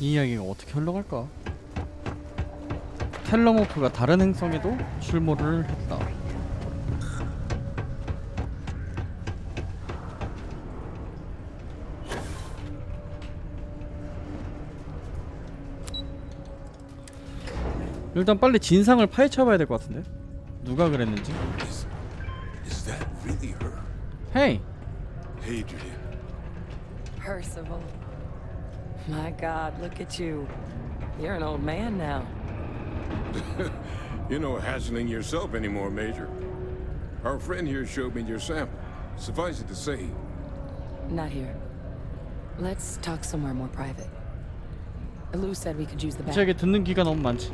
이 이야기가 어떻게 흘러갈까? 텔러모프가 다른 행성에도 출몰을 했다. 일단 빨리 진상을 파헤쳐봐야 될 것 같은데? 누가 그랬는지. Is that really her? 헤이! Hadrian. Percival. My God, look at you. You're an old man now. You're no hassling yourself anymore, Major. Our friend here showed me your sample. Suffice it to say, Not here. Let's talk somewhere more private. Lou said we could use the bathroom. 저에게 듣는 귀가 너무 많지.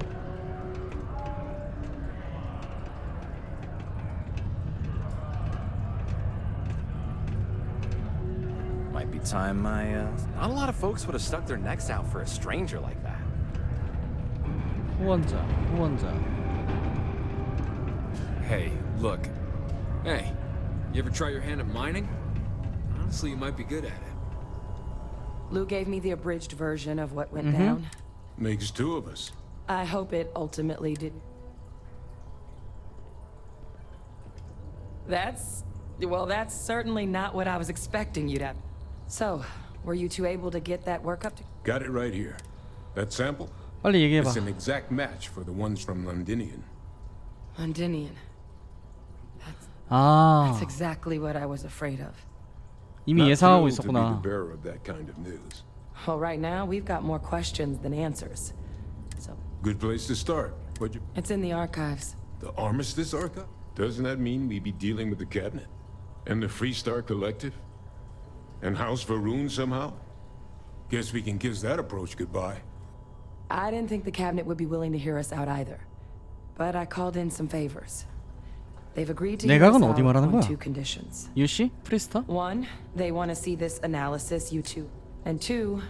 Might be time not a lot of folks would have stuck their necks out for a stranger like that. 후원자, 후원자. Hey, look. Hey, you ever try your hand at mining? Honestly, you might be good at it. Lou gave me the abridged version of what went down. makes two of us. I hope it ultimately did. That's certainly not what I was expecting you'd have. So, were you two able to get that work up to? Got it right here. That sample? 빨리 얘기해봐. It's an exact match for the ones from Londinian. Londinian. 아, That's exactly what I was afraid of. 이미 Not 예상하고 thrilled to be the 있었구나. bearer of that kind of news. Well, right now we've got more questions than answers. So, Good place to start. But it's in the archives. the Armistice Archive? Doesn't that mean we'd be dealing with the cabinet? And the Freestar Collective? And House Varun somehow? Guess we can kiss that approach goodbye. I didn't think the cabinet would be willing to hear us out either. But I called in some favors. They've agreed to hear us 내각은 out 어디 말하는 on 거야? two conditions. 유씨? 프리스타? One, they want to see this analysis, you two. And two,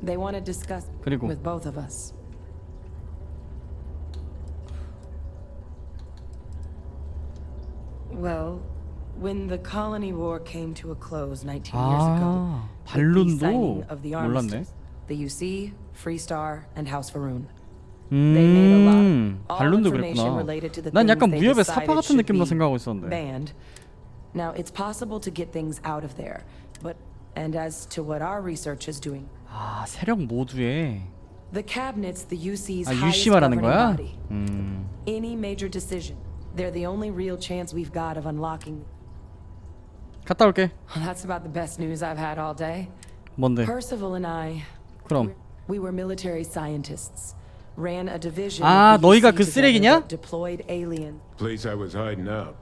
they want to discuss 그리고 with both of us. Well, when the colony war came to a close 19 years ago, 아, with the signing 반론도 of the 몰랐네. armistice, the UC, Freestar, and House Varun. They made a lot. All 반론도 information 그랬구나. related to the 난 things 약간 they 무협의 decided 사파 같은 should 느낌으로 be 생각하고 있었는데. banned. Now, it's possible to get things out of there, but and as to what our research is doing, 아, 세력 모두에. the cabinet's the UC's 아, highest 유씨 말하는 governing 거야? body. Any major decision, they're the only real chance we've got of unlocking. 갔다 올게. Well, that's about the best news I've had all day. 뭔데? Percival and I, 그럼. we were military scientists. Ran a division. 아, of the 너희가 UC 그 together 쓰레기냐? that deployed aliens. Place I was hiding out.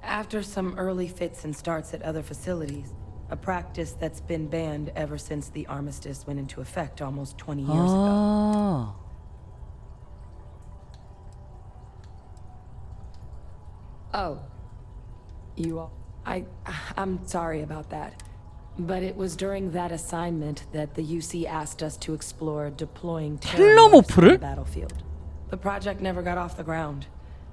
After some early fits and starts at other facilities, a practice that's been banned ever since the armistice went into effect almost 20 years ago. 아, Oh. You all... I'm sorry about that. But it was during that assignment that the UC asked us to explore deploying terrorists on the 텔러모프를? battlefield. The project never got off the ground,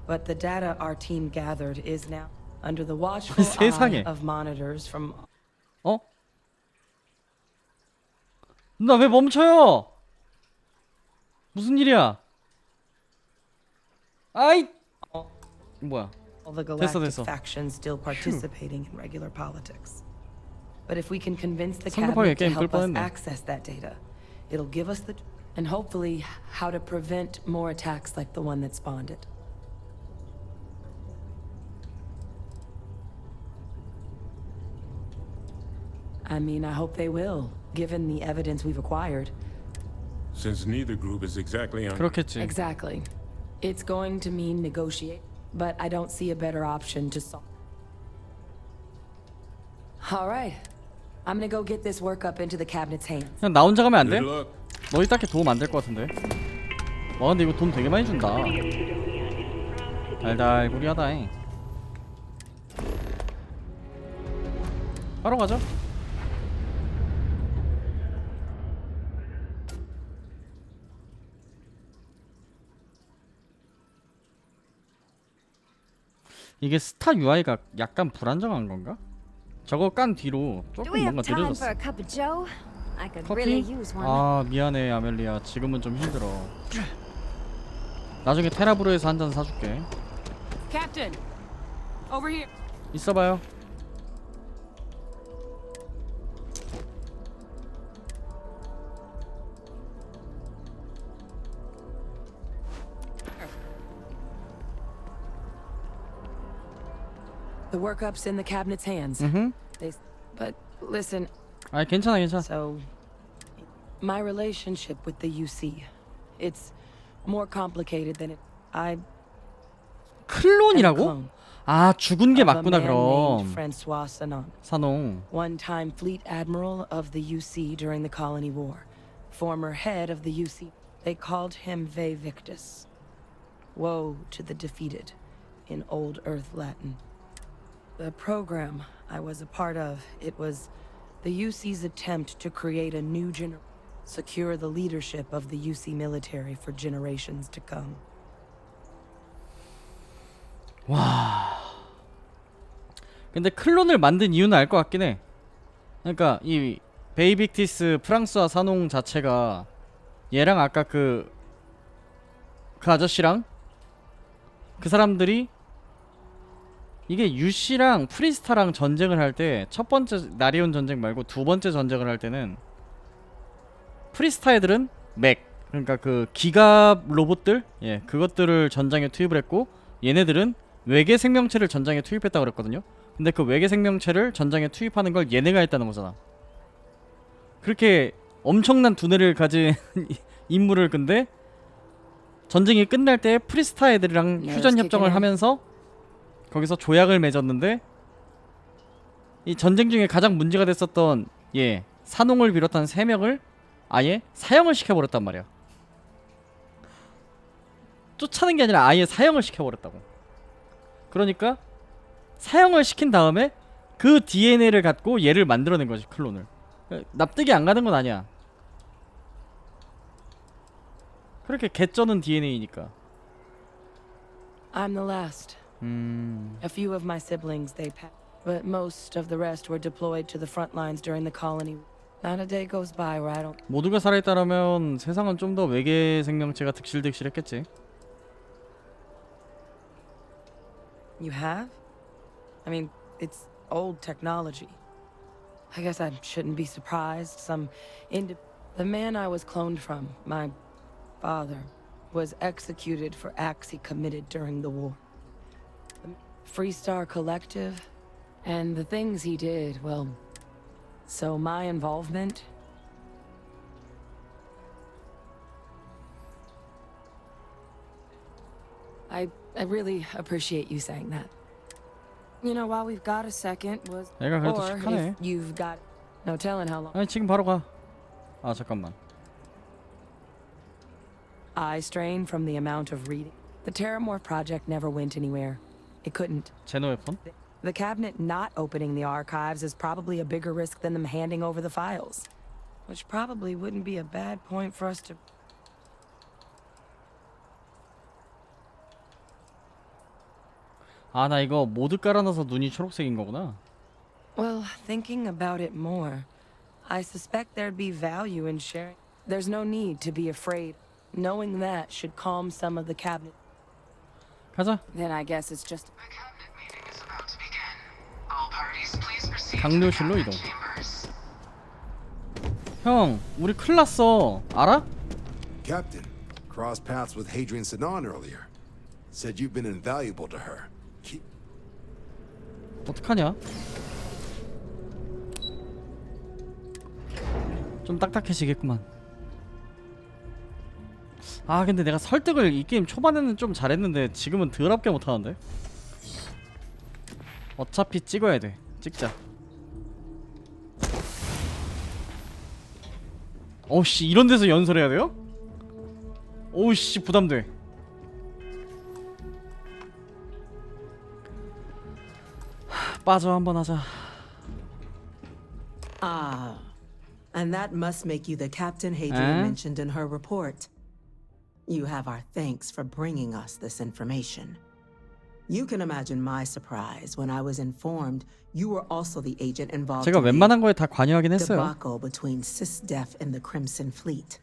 but the data our team gathered is now under the watchful eye 세상에. of monitors from... 어? 나 왜 멈춰요? 무슨 일이야? 아이! 뭐야? all the 됐어, galactic 됐어. factions still participating in regular politics. But if we can convince the 상대방의 cabinet to 게임 끌 help us 뻔했네. access that data, it'll give us the... and hopefully how to prevent more attacks like the one that spawned it. I mean, I hope they will, given the evidence we've acquired. Since neither group is exactly on. 그렇겠지. Exactly. It's going to mean negotiate, but I don't see a better option to solve. All right. I'm gonna go get this work up into the cabinet's hands. 그냥 나 혼자 가면 안 돼? Good luck. 너희 딱히 도움 안 될 것 같은데. 와, 근데 이거 돈 되게 많이 준다. 달달구리하다잉. 바로 가죠. 이게 스타 UI가 약간 불안정한 건가? 저거 깐 뒤로 Do 조금 we have 뭔가 time 느려졌어. for a cup of joe? I could 커피? really use one. 아 미안해 아멜리아 지금은 좀 힘들어. 나중에 테라브로에서 한 잔 사줄게. Captain, over here. 있어봐요. The workup's in the cabinet's hands. But listen, 아 괜찮아 괜찮아. so my relationship with the UC, it's more complicated than it. I 클론이라고? clone 아 죽은 게 of a 맞구나 man named 그럼. Francois Sanon, 산홍. one-time fleet admiral of the UC during the Colony War, former head of the UC. They called him Ve Victus. Woe to the defeated, in Old Earth Latin. The program I was a part of, it was the UC's attempt to create a new secure the leadership of the UC military for generations to come. 근데 클론을 만든 이유는 알 것 같긴 해. 그러니까 이 베이빅티스 프랑스와 산홍 자체가 얘랑 아까 그 아저씨랑 그 사람들이 이게 유씨랑 프리스타랑 전쟁을 할 때 첫 번째 나리온 전쟁 말고 두 번째 전쟁을 할 때는 프리스타 애들은 맥 그러니까 그 기갑 로봇들 예 그것들을 전장에 투입을 했고 얘네들은 외계 생명체를 전장에 투입했다고 그랬거든요. 근데 그 외계 생명체를 전장에 투입하는 걸 얘네가 했다는 거잖아. 그렇게 엄청난 두뇌를 가진 인물을 근데 전쟁이 끝날 때 프리스타 애들이랑 휴전 협정을 하면서 거기서 조약을 맺었는데 이 전쟁 중에 가장 문제가 됐었던 예 산홍을 비롯한 3명을 아예 사형을 시켜버렸단 말이야. 쫓아낸 게 아니라 아예 사형을 시켜버렸다고. 그러니까 사형을 시킨 다음에 그 DNA를 갖고 얘를 만들어낸 거지 클론을. 납득이 안 가는 건 아니야. 그렇게 개쩌는 DNA니까. I'm the last. A few of my siblings, they passed, but most of the rest were deployed to the front lines during the colony. Not a day goes by where I don't. 모두가 살아있다라면 세상은 좀 더 외계 생명체가 득실득실했겠지. You have? I mean, it's old technology. I guess I shouldn't be surprised. The man I was cloned from, my father, was executed for acts he committed during the war. The Freestar Collective, and the things he did, well, so my involvement. I really appreciate you saying that. You know, while we've got a second, 애가 그래도 or 착하네. if you've got no telling how long. 아니 지금 바로 가. 아 잠깐만. Eye strain from the amount of reading. The Terramorph project never went anywhere. It couldn't. 제노웨폰? The cabinet not opening the archives is probably a bigger risk than them handing over the files. Which probably wouldn't be a bad point for us to... 아 나 이거 모드 깔아놔서 눈이 초록색인 거구나. Well, thinking about it more, I suspect there'd be value in sharing. There's no need to be afraid. Knowing that should calm some of the cabinet. 가자. Then I guess it's just... The cabinet meeting is about to begin. All parties, please proceed to the 강료실로 이동. cabinet chambers. 형, 우리 큰일 났어. 알아? Captain, crossed paths with Hadrian Sanon earlier. Said you've been invaluable to her. Keep... 어떡하냐? 좀 딱딱해지겠구만. 아 근데 내가 설득을 이 게임 초반에는 좀 잘했는데 지금은 더럽게 못하는데? 어차피 찍어야 돼. 찍자. 어우씨 이런 데서 연설해야 돼요? 어우씨 부담돼. 빠져 한번 하자. Ah, and that must make you the Captain Hadrian Eh? mentioned in her report. You have our thanks for bringing us this information. You can imagine my surprise when I was informed you were also the agent involved 제가 in the 웬만한 거에 다 관여하긴 했어요. debacle between SysDef and the Crimson Fleet.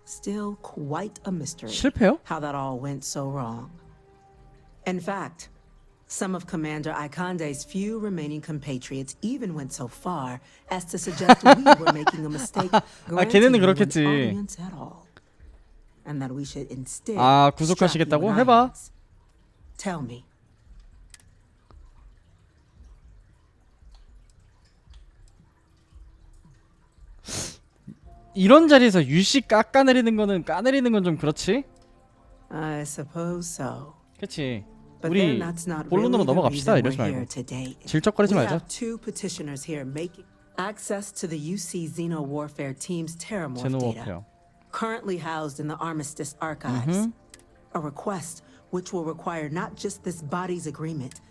Still quite a mystery 실패요? how that all went so wrong. In fact, some of Commander Ikande's few remaining compatriots even went so far as to suggest we were making a mistake granting 걔네는 you an 그렇겠지. audience at all. And that we should instead 아, strap 구속하시겠다고? you in 해봐. irons. Tell me. 이런 자리에서 유씨 까내리는 건 좀 그렇지? I suppose so. 그치. But 우리 then that's not 본론으로 really the 넘어갑시다. reason 이러지 we're here 말고. today. 질적거리지 We 말자. have two petitioners here making access to the UC Xeno Warfare Team's Terramorph data, 제노워프요. currently housed in the Armistice archives. A request which will require not just this body's agreement.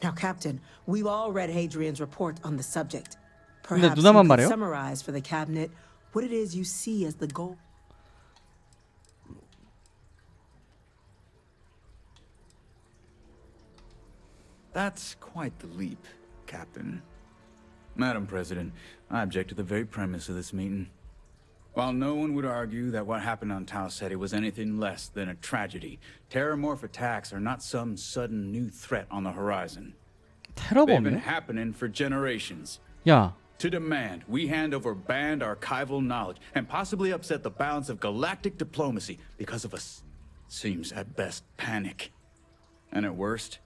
Now, Captain, we've all read Hadrian's report on the subject. 근데 Perhaps you 누나만 could 말해요? summarize for the cabinet what it is you see as the goal. That's quite the leap, Captain. Madam President, I object to the very premise of this meeting. While no one would argue that what happened on Tauseti was anything less than a tragedy, terramorph attacks are not some sudden new threat on the horizon. They've been 테러범이요? happening for generations. 야, To demand we hand over banned archival knowledge and possibly upset the balance of galactic diplomacy because of seems at best panic. And at worst,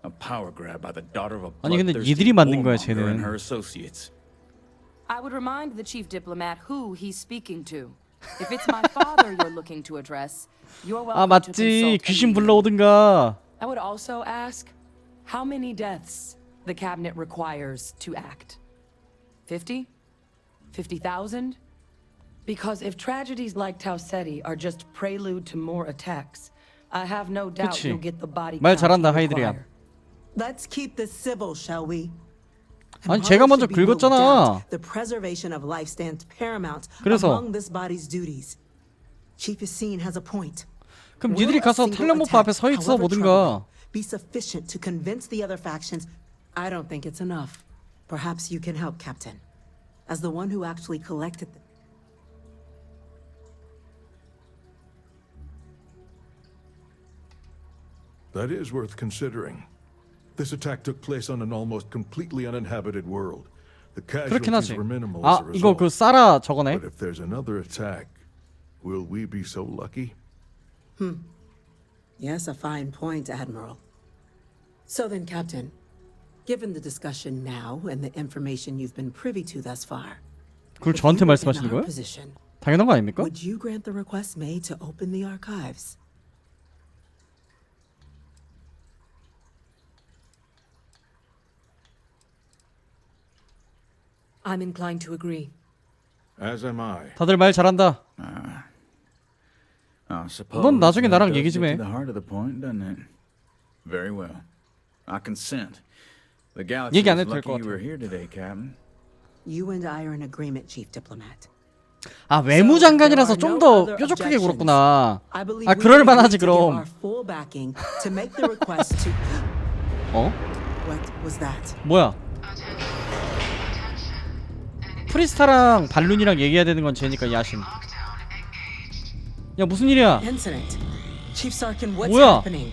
a power grab by the daughter of a 아니, 근데 bloodthirsty 니들이 만든 거야, warmonger and 쟤는. her associates. I would remind the chief diplomat who he's speaking to. If it's my father you're looking to address, you're 아 welcome to 맞지. consult 귀신 immediately. 불러오든가. I would also ask how many deaths the cabinet requires to act. 50? 50,000? Because if tragedies like Tauseti are just prelude to more attacks, I have no doubt 그치. you'll get the body 말 count 잘한다, you 하이드리안. require. Let's keep this civil, shall we? 아니, And 제가 while 먼저 there should be no 긁었잖아. doubt, The preservation of life stands paramount 그래서. among this body's duties. Chief Yassine has a point. 그럼 Will 니들이 a 가서 single 텔러모프 attack, 앞에 서 있어 however 보든가. troubling, be sufficient to convince the other factions? I don't think it's enough. Perhaps you can help, Captain. As the one who actually collected them. That is worth considering. This attack took place on an almost completely uninhabited world. The 그렇긴 casualties 하지. were minimal 아, as a 이거 result. 그 사라 저거네. But if there's another attack, will we be so lucky? Yes, a fine point, Admiral. So then, Captain, given the discussion now and the information you've been privy to thus far, 그걸 if 저한테 you were 말씀하시는 in our 거예요? position, 당연한 거 아닙니까? would you grant the request made to open the archives? I'm inclined to agree. As am I. 다들 말 잘한다. I suppose 넌 나중에 that 나랑 does 얘기 좀 get 해. to the heart of the point, doesn't it? Very well. I consent. The galaxy 얘기 안 is 해도 될 lucky 것 you were 같아. here today, Captain. You and I are in agreement, Chief Diplomat. 아, 외무장관이라서 좀 더 뾰족하게 굴었구나. I believe 아, we 그럴 can agree 만하지 to give 그럼. our full backing to make the request to. 어? What was that? 뭐야? 프리스타랑 발룬이랑 얘기해야 되는 건 쟤니까 야심. 야, 무슨 일이야? Incident. Chief Sarkin, what's 뭐야? happening?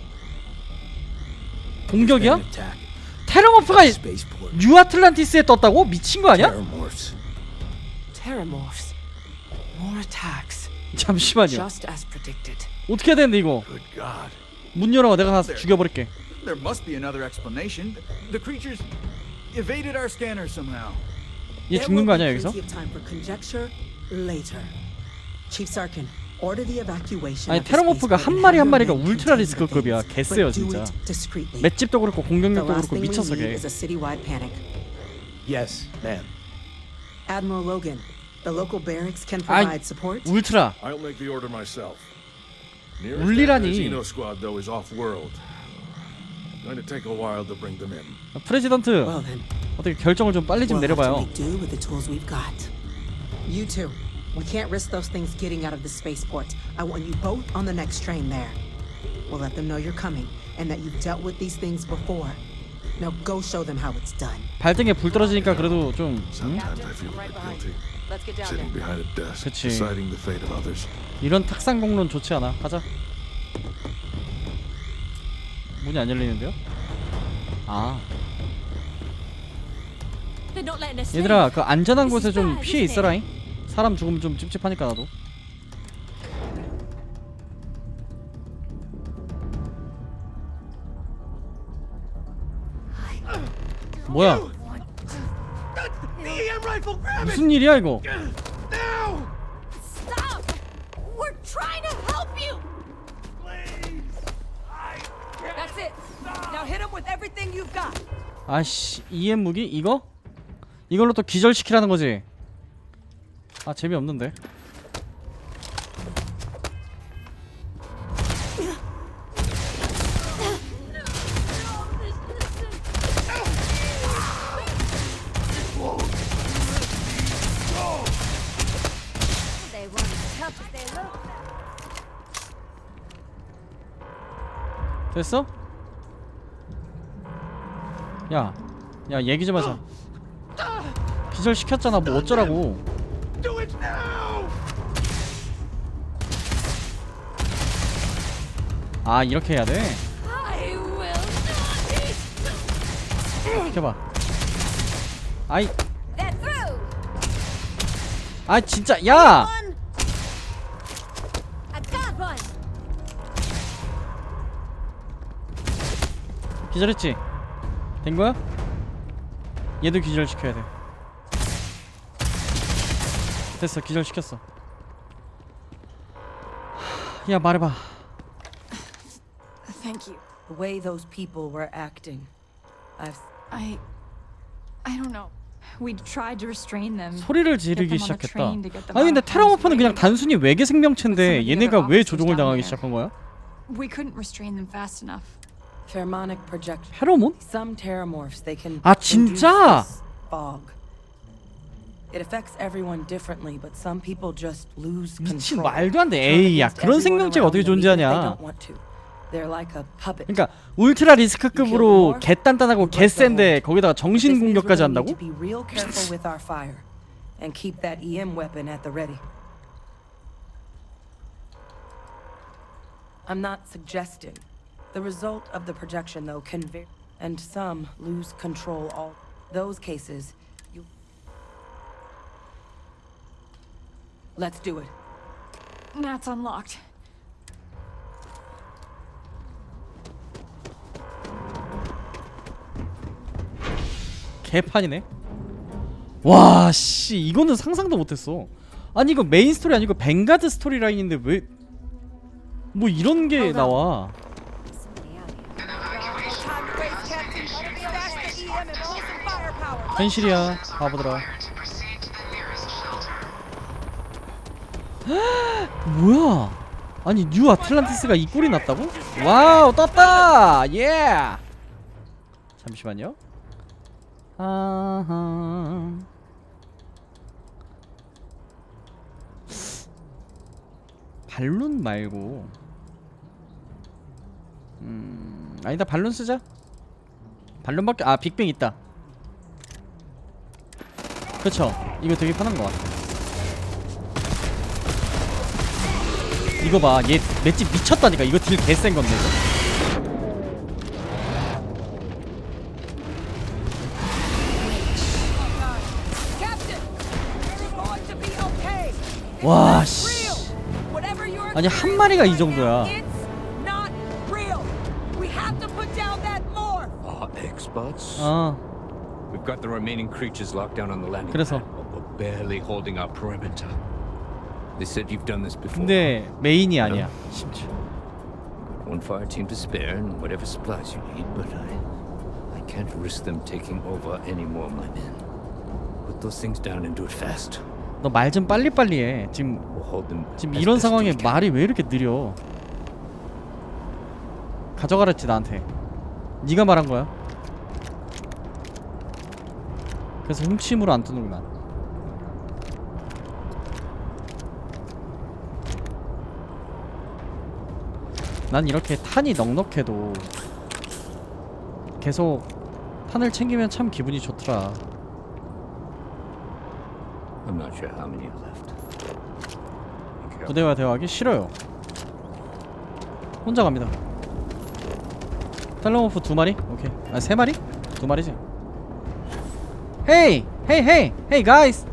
공격이야? 텔러모프가 뉴 아틀란티스에 떴다고? 미친 거 아니야? Terramorphs. More attacks. 잠시만요. Just as predicted. 어떻게 해야 되는데 이거? 문 열어. 내가 가서 죽여버릴게. There must be another explanation. The creatures evaded our scanner somehow. 얘 죽는 거 아니야 There will 여기서? be plenty of time for conjecture later. Chief Sarkin, order the evacuation 아니 of the 테러모프가 spaceport 한 and 마리 have 한 your 마리가 men 울트라 contain the 리스크급이야. things, 개쎄요 but do 진짜. it discreetly. 맷집도 그렇고 The 공격력도 last 그렇고 thing we 미쳤어 need 걔. is a citywide panic. Yes, ma'am. Admiral Logan, the local barracks can 아이, provide support. 울트라. I'll make the order myself. Nearest 울리라니. Xeno squad though is off-world. Going to take a while to bring them in. 프레지던트 Well then, 어떻게 결정을 좀 빨리 좀 we'll have to 내려봐요. make do with the tools we've got. You two, we can't risk those things getting out of the spaceport. I want you both on the next train there. We'll let them know you're coming, and that you've dealt with these things before. Now go show them how it's done. 발등에 불 떨어지니까 그래도 좀 Sometimes I feel a bit guilty. Sitting behind a desk, 그치. deciding the fate of others. 이런 탁상 공론 좋지 않아. 가자. 문이 안 열리는데요? 아. 얘들아, 그 안전한 곳에 좀 피해 있어라잉. 사람 죽으면 좀 찝찝하니까 나도. 뭐야? 무슨 일이야 이거? 아씨, EM 무기 이거? 이걸로 또 기절시키라는 거지? 아, 재미없는데. 됐어? 야, 얘기 좀 하자. 기절시켰잖아. 뭐 어쩌라고. 아, 이렇게 해야 돼? 시켜봐. 아이. 아, 진짜, 야! 기절했지? 된 거야? 얘도 기절시켜야 돼. 됐어, 기절시켰어. 야, 말해봐. Thank you. The way those people were acting. I don't know. We tried to restrain them. 소리를 지르기 시작했다. 아니 근데 텔러모프는 그냥 단순히 외계 생명체인데 얘네가 왜 조종을 당하기 시작한 거야? We couldn't restrain them fast enough. Pheromonic projection. 페로몬? Some terramorphs they can 아, 진짜? induce this fog. It affects everyone differently, but some people just lose 미친 control. 말도 안 돼. 에이, 야, 그런 생명체가 어떻게 존재하냐? They're like a puppet. 그러니까 울트라 리스크급으로 개 단단하고 개 센데 거기다가 정신 공격까지 한다고? To be real careful with our fire and keep that EM weapon at the ready. I'm not suggesting. The result of the projection, though, can vary, and some lose control. All those cases, you. Let's do it. That's unlocked. 개판이네. 와, 씨, 이거는 상상도 못했어. 아니 이거 메인 스토리 아니고 뱅가드 스토리 라인인데 왜 뭐 이런 게 나와? 현실이야, 바보들아. 뭐야? 아니 뉴 아틀란티스가 이 꼴이 났다고? 와우, 떴다! 예! 잠시만요. 아하. 발룬 말고 아니다, 발룬 쓰자. 발룬밖에, 아, 빅뱅 있다. 그쵸, 이거 되게 편한 것 같아. 이거 봐, 얘 맷집 미쳤다니까. 이거 딜 개센 건데 이거. 와, 씨. 아니 한 마리가 이 정도야. Experts? We've got the remaining creatures locked down on the landing 그래서. pad, but we're barely holding our perimeter. They said you've done this before. 근데 메인이 아니야. 심지어. Got one fire team to spare and whatever supplies you need, but I can't risk them taking over any more of my men. Put those things down and do it fast. 너 말 좀 빨리빨리 해. 지금 이런 상황에 말이 왜 이렇게 느려? 가져가랬지 나한테. 네가 말한 거야. 그래서 훔침으로 안 뜨는구나. 난 이렇게 탄이 넉넉해도 계속 탄을 챙기면 참 기분이 좋더라. I'm not sure how many are left. 부대와 대화하기 싫어요. 혼자 갑니다. 텔러모프 2마리? 오케이. 아 3마리? 2마리지. Hey! Hey hey! Hey guys!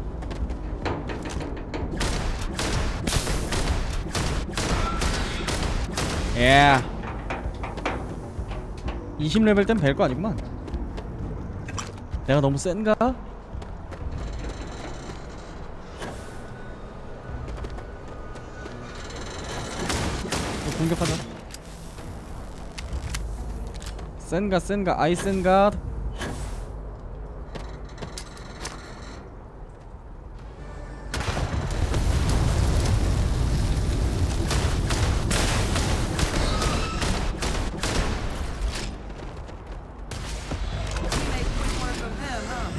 Yeah. 20레벨 땐 뵐 거 아니구만. 내가 너무 센가? 공격하자. 센가 아이 센가.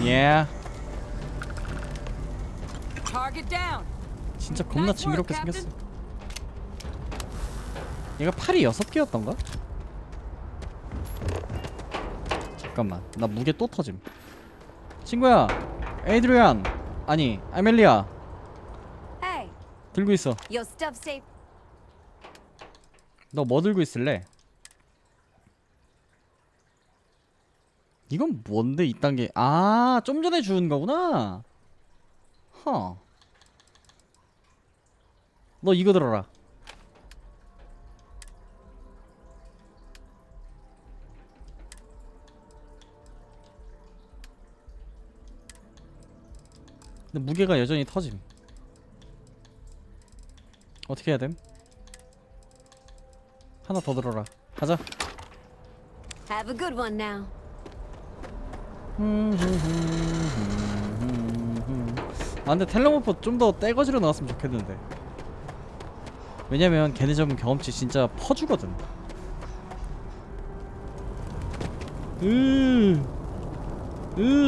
Yeah. Target down. 진짜 겁나 징그럽게 생겼어. 얘가 팔이 6개였던가? 잠깐만 나 무게 또 터짐. 친구야 에이드리안 아니 아멜리아 Hey, 들고 있어. your stuff safe. 너 뭐 들고 있을래? 이건 뭔데 이딴 게. 아 좀 전에 주운 거구나. 허. 너 이거 들어라. 근데 무게가 여전히 터짐. 어떻게 해야 됨? 하나 더 들어라. 가자. Have a good one now. 아 근데 텔러모프 좀 더 떼거지로 나왔으면 좋겠는데. 왜냐면 걔네 잡은 경험치 진짜 퍼주거든.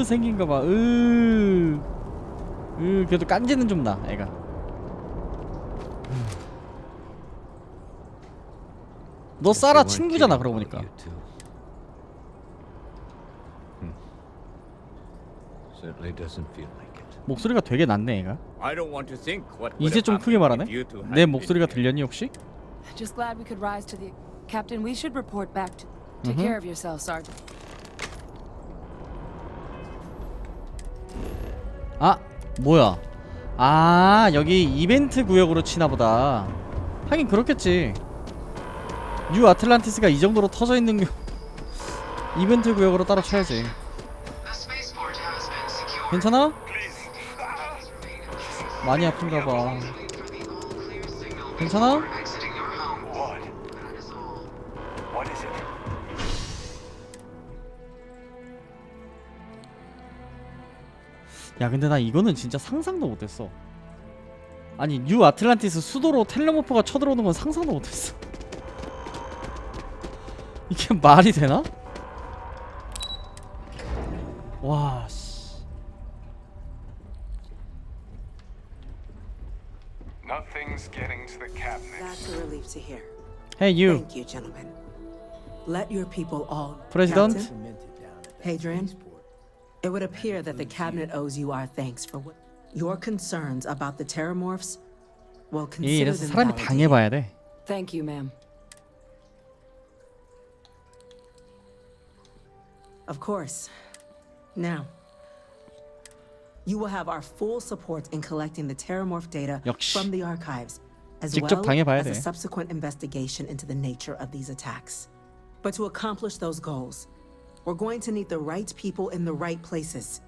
생긴가 봐. 그래도 깐지는 좀 나, 애가. 너 사라 친구잖아, 그러고 보니까. 목소리가 되게 낮네, 애가. 이제 좀 크게 말하네? 내 목소리가 들렸니, 혹시? Just glad we could rise to the Captain. We should report back to take care of yourself, Sergeant. 아, 뭐야? 아, 여기 이벤트 구역으로 치나보다. 하긴 그렇겠지. 뉴 아틀란티스가 이 정도로 터져 있는 이벤트 구역으로 따로 쳐야지. 괜찮아? 많이 아픈가 봐. 괜찮아? 야 근데 나 이거는 진짜 상상도 못했어. 아니 뉴 아틀란티스 수도로 텔러모프가 쳐들어오는 건 상상도 못했어. 이게 말이 되나? 와 씨. Nothing's getting to the cabinet. That's a relief to hear. Hey you. Thank you, gentlemen. Let your people all. President. Captain, Hadrian, it would appear that the cabinet owes you our thanks for what your concerns about the terramorphs. Well, consider 이래서 them 사람이 validated. 당해봐야 돼. Thank you, ma'am. Of course. Now, you will have our full support in collecting the terramorph data 역시. from the archives, as 직접 well 당해봐야 as a 돼. subsequent investigation into the nature of these attacks. But to accomplish those goals, we're going to need the right people in the right places.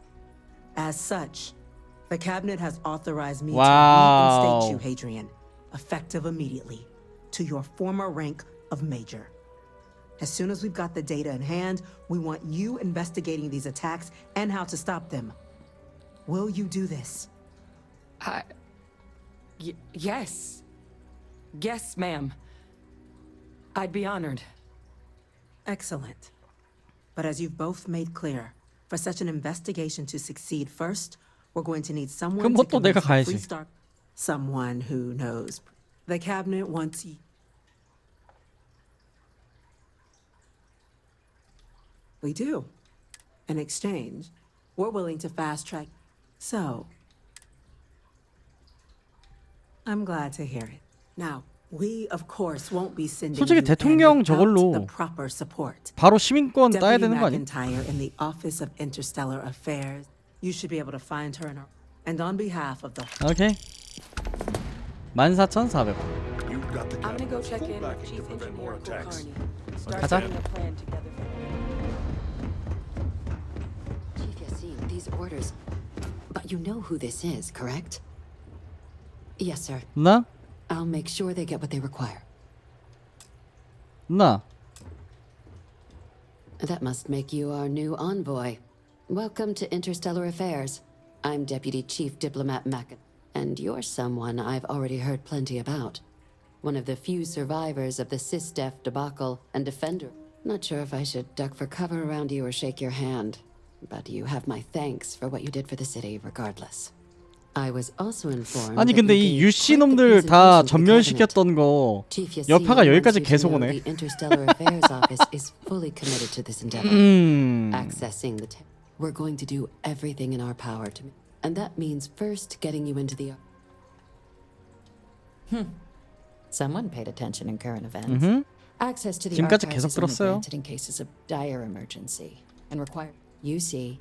As such, the cabinet has authorized me to reinstate you, Hadrian, effective immediately, to your former rank of major. As soon as we've got the data in hand, we want you investigating these attacks and how to stop them. Will you do this? Yes. Yes, ma'am. I'd be honored. Excellent. But as you've both made clear, for such an investigation to succeed, first, we're going to need someone 그럼 to 또 내가 convince the 가야지. Freestar. Someone who knows. The cabinet wants you. We do. In exchange, we're willing to fast track. So, I'm glad to hear it. Now, we of course won't be sending 솔직히 you in 대통령 without 저걸로 the proper support. 바로 시민권 따야 Deputy 되는 거 아니야? McIntyre in the Office of Interstellar Affairs. You should be able to find her in her. And on behalf of the 오케이. 14,400원. You've got the I'm gonna go captain's check full in with backing Chief to prevent more Engineer attacks. Kulkarni. Start 가자. putting a plan together. Chief Yassine, these orders. But you know who this is, correct? Yes, sir. 나? I'll make sure they get what they require. 나? That must make you our new envoy. Welcome to Interstellar Affairs. I'm Deputy Chief Diplomat Mackin, and you're someone I've already heard plenty about. One of the few survivors of the SysDef debacle and defender. Not sure if I should duck for cover around you or shake your hand, but you have my thanks for what you did for the city regardless. I was also informed 아니 that 근데 you 이 gave 유씨 quite the 놈들 다 presentation to the cabinet. 전멸시켰던 거 Chief Yassine 여파가 wants 여기까지 you to 계속 know 오네. The Interstellar Affairs Office is fully committed to this endeavor. Accessing the we're going to do everything in our power to, and that means first getting you into the. Someone paid attention in current events. Access to the 지금까지 archives 계속 is only 들었어요. granted in cases of dire emergency and require UC.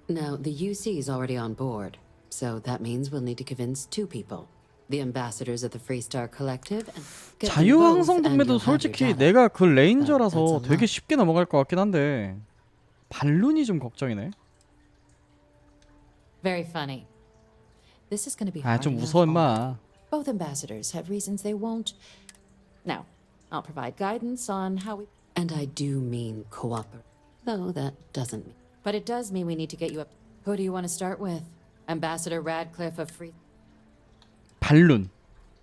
Now the UC is already on board, so that means we'll need to convince two people. The ambassadors of the Freestar Collective and get them both, 자유항성 and 동맹도 you'll have your 솔직히 data. 내가 그 레인저라서 That's a 되게 lot. 쉽게 넘어갈 것 같긴 한데 반론이 좀 걱정이네. Very funny. This is going to be 아 hard 좀 enough 무서워 on- 임마. Both ambassadors have reasons they won't. Now, I'll provide guidance on how we. And I do mean cooperate. Though that doesn't mean. But it does mean we need to get you up. Who do you want to start with? Ambassador Radcliffe of Free. 반론.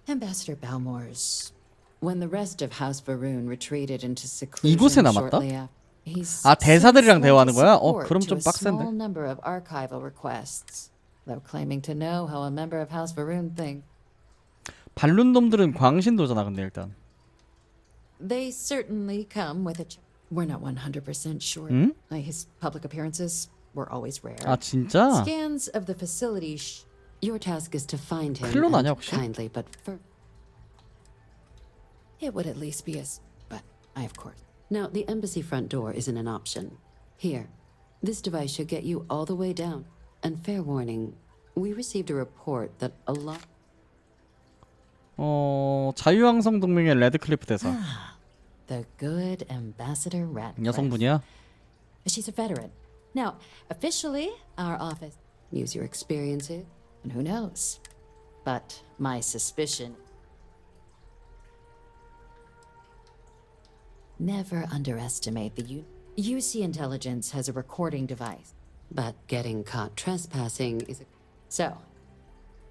Ambassador Balmore's. When the rest of House Varun retreated into 이곳에 seclusion 남았다? shortly after. He's 아 대사들이랑 since 대화하는 lent 거야? support 그럼 to 좀 a small 빡센데. number of archival requests, though claiming to know how a member of House Varun thinks. 반론 놈들은 광신도잖아 근데 일단. They certainly come with a. We're not 100% sure. His public appearances were always rare. 아 진짜? Scans of the facility. Your task is to find him 클론 아니야 and 혹시? kindly, but for. It would at least be but I of course. Now the embassy front door isn't an option. Here, this device should get you all the way down. And fair warning, we received a report that a lot. 자유항성 동맹의 레드클리프 대사. The good Ambassador Radcliffe. 여성분이야? She's a veteran. Now, officially, our office. Use your experiences, and who knows? But my suspicion. Never underestimate the UC intelligence has a recording device, but getting caught trespassing is. So,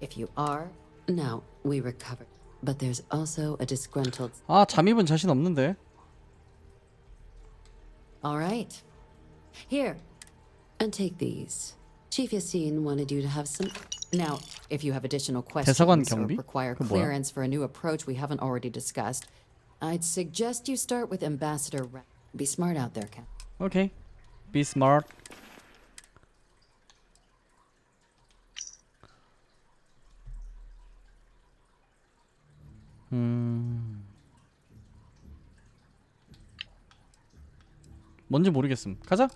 if you are, now we recovered. But there's also a disgruntled. 아 잠입은 자신 없는데. All right. Here. And take these. Chief Yassine wanted you to have some. Now, if you have additional 대사관 questions or 경비? require 그 뭐야? clearance for a new approach we haven't already discussed, I'd suggest you start with Ambassador Be smart out there, Cap. 오케이. Be smart. 뭔지 모르겠음. 가자.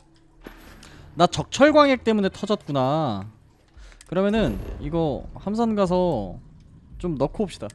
나 적철광액 때문에 터졌구나. 그러면은 이거 함선 가서 좀 넣고 옵시다.